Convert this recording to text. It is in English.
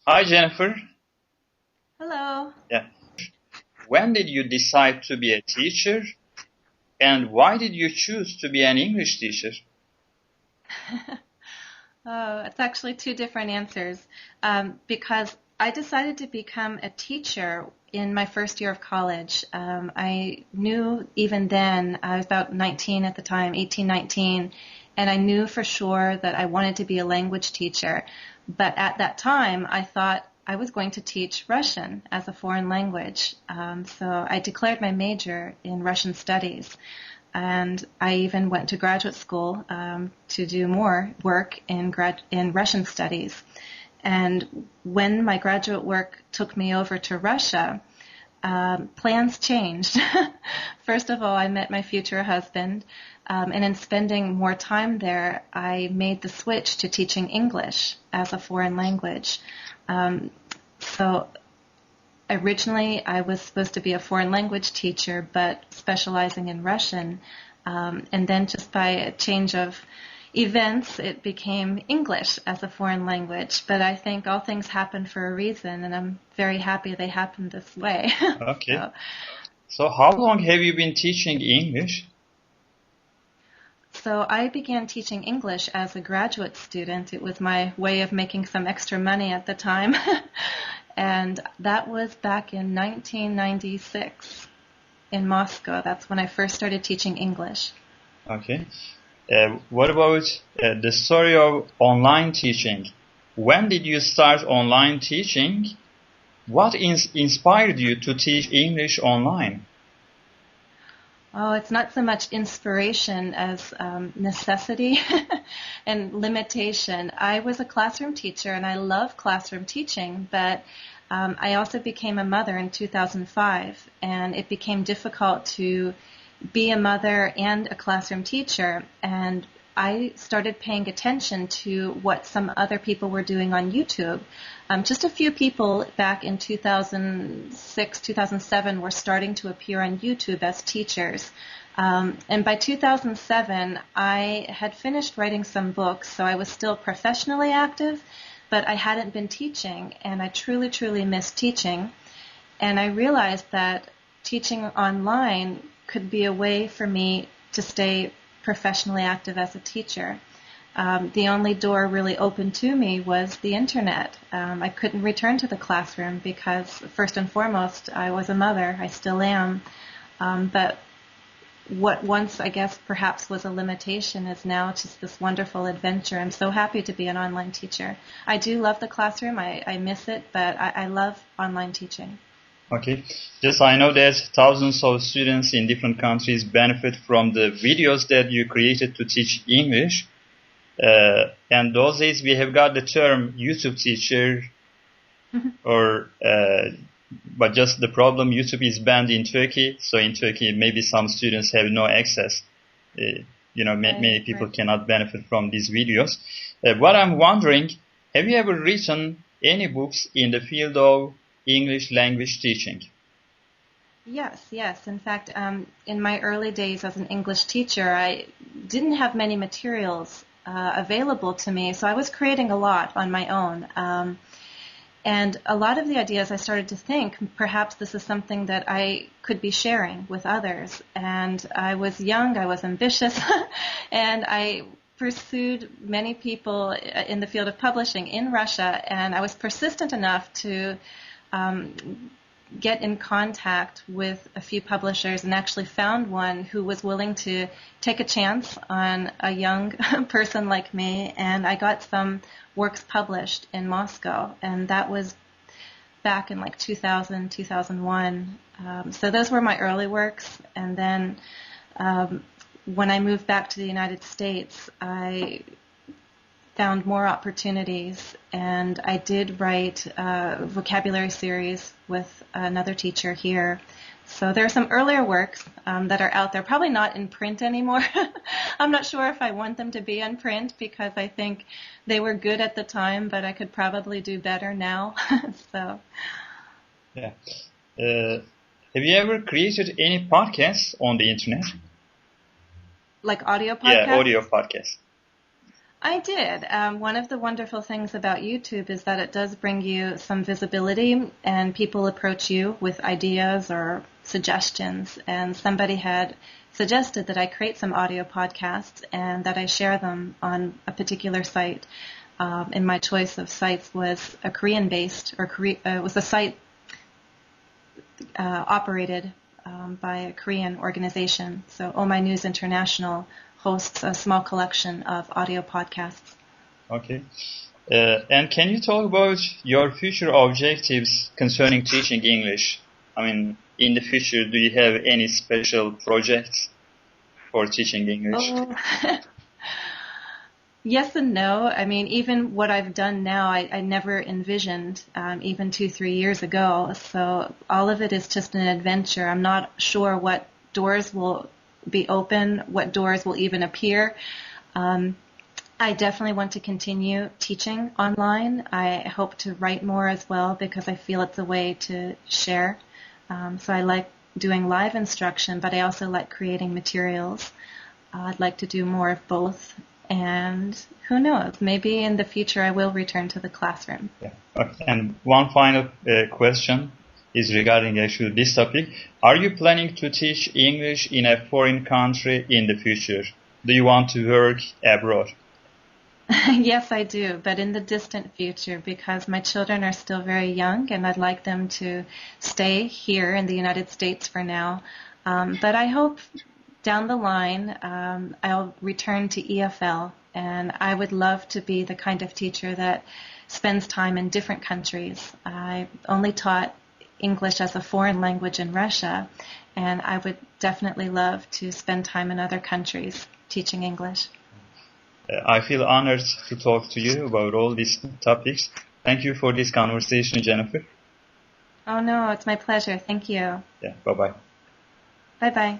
Hi, Jennifer. Hello. Yeah. When did you decide to be a teacher, and why did you choose to be an English teacher? Oh, it's actually two different answers. Because I decided to become a teacher in my first year of college. I knew even then, I was about 19 at the time, 18, 19, and I knew for sure that I wanted to be a language teacher. But at that time, I thought I was going to teach Russian as a foreign language. So I declared my major in Russian studies. And I even went to graduate school to do more work in Russian studies. And when my graduate work took me over to Russia, plans changed. First of all, I met my future husband, and in spending more time there, I made the switch to teaching English as a foreign language. Um, so Originally, I was supposed to be a foreign language teacher, but specializing in Russian. And then just by a change of events, it became English as a foreign language. But I think all things happen for a reason, and I'm very happy they happened this way. Okay. so, So, how long have you been teaching English? so I began teaching English as a graduate student. It was my way of making some extra money at the time. And that was back in 1996. In Moscow. That's when I first started teaching English. Okay. What about the story of online teaching? When did you start online teaching? What inspired you to teach English online? Oh, it's not so much inspiration as necessity and limitation. I was a classroom teacher and I love classroom teaching, but I also became a mother in 2005, and it became difficult to be a mother and a classroom teacher. And I started paying attention to what some other people were doing on YouTube. Just a few people back in 2006, 2007 were starting to appear on YouTube as teachers. And by 2007, I had finished writing some books, so I was still professionally active, but I hadn't been teaching, and I truly, truly missed teaching. And I realized that teaching online could be a way for me to stay professionally active as a teacher. The only door really open to me was the internet. I couldn't return to the classroom because, first and foremost, I was a mother. I still am. But what once, I guess, perhaps was a limitation is now just this wonderful adventure. I'm so happy to be an online teacher. I do love the classroom. I miss it, but I love online teaching. Okay. Just I know that thousands of students in different countries benefit from the videos that you created to teach English. And those days we have got the term YouTube teacher, or but just the problem, YouTube is banned in Turkey. So in Turkey, maybe some students have no access. Many Right, people right. cannot benefit from these videos. What I'm wondering, have you ever written any books in the field of English language teaching? Yes, yes. In fact, in my early days as an English teacher, I didn't have many materials available to me, so I was creating a lot on my own. And a lot of the ideas I started to think, perhaps this is something that I could be sharing with others. And I was young, I was ambitious, and I pursued many people in the field of publishing in Russia, and I was persistent enough to get in contact with a few publishers and actually found one who was willing to take a chance on a young person like me, and I got some works published in Moscow, and that was back in like 2000, 2001. So those were my early works, and then when I moved back to the United States, I found more opportunities, and I did write a vocabulary series with another teacher here. So there are some earlier works that are out there, probably not in print anymore. I'm not sure if I want them to be in print because I think they were good at the time, but I could probably do better now. so, Yeah. Uh, have you ever created any podcasts on the internet? like audio Yeah, audio podcasts. podcasts. I did. One of the wonderful things about YouTube is that it does bring you some visibility, and people approach you with ideas or suggestions. And somebody had suggested that I create some audio podcasts and that I share them on a particular site. And my choice of sites was a Korean-based, or was a site operated by a Korean organization. So Oh My News International hosts a small collection of audio podcasts. Okay. And can you talk about your future objectives concerning teaching English? I mean, in the future, do you have any special projects for teaching English? Oh. Yes and no. I mean, even what I've done now, I never envisioned even 2-3 years ago. So all of it is just an adventure. I'm not sure what doors will be open, what doors will even appear. I definitely want to continue teaching online. I hope to write more as well because I feel it's a way to share. So I like doing live instruction, but I also like creating materials. I'd like to do more of both. And who knows, maybe in the future I will return to the classroom. Yeah. Okay. And one final question is regarding actually this topic. Are you planning to teach English in a foreign country in the future? Do you want to work abroad? Yes, I do, but in the distant future because my children are still very young and I'd like them to stay here in the United States for now. But I hope down the line I'll return to EFL, and I would love to be the kind of teacher that spends time in different countries. I only taught English as a foreign language in Russia, and I would definitely love to spend time in other countries teaching English. I feel honored to talk to you about all these topics. Thank you for this conversation, Jennifer. Oh no, it's my pleasure. Thank you. Yeah, bye-bye. Bye-bye.